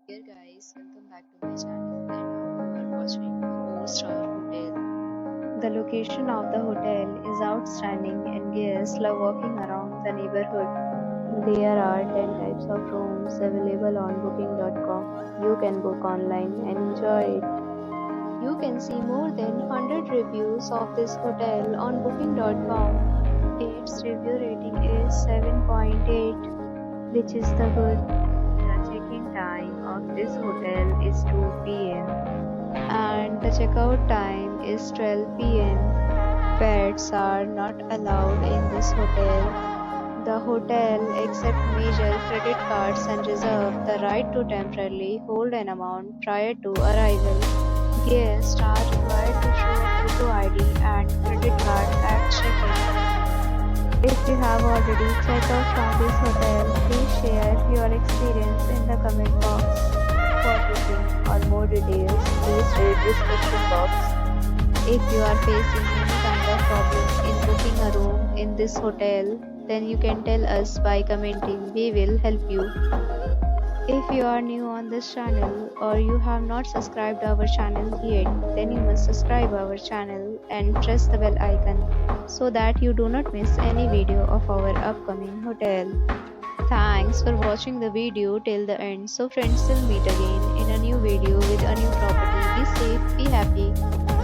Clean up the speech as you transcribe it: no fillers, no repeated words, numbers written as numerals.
Dear guys, welcome back to my channel and now you are watching a 4-star hotel. The location of the hotel is outstanding and guests love walking around the neighborhood. There are 10 types of rooms available on booking.com. You can book online and enjoy it. You can see more than 100 reviews of this hotel on booking.com. Its review rating is 7.8, which is the good. The check-in time of this hotel is 2 p.m. and the checkout time is 12 p.m. Pets are not allowed in this hotel. The hotel accepts major credit cards and reserves the right to temporarily hold an amount prior to arrival. Guests are required to show a photo ID and credit card at check-in. If you have already checked out from this hotel, please share your experience in the comment box. For booking or more details, please read description box. If you are facing any kind of problem in booking a room in this hotel, then you can tell us by commenting. We will help you. If you are new on this channel or you have not subscribed our channel yet, then you must subscribe our channel and press the bell icon so that you do not miss any video of our upcoming hotel. Thanks for watching the video till the end. So friends, will meet again in a new video with a new property. Be safe, be happy.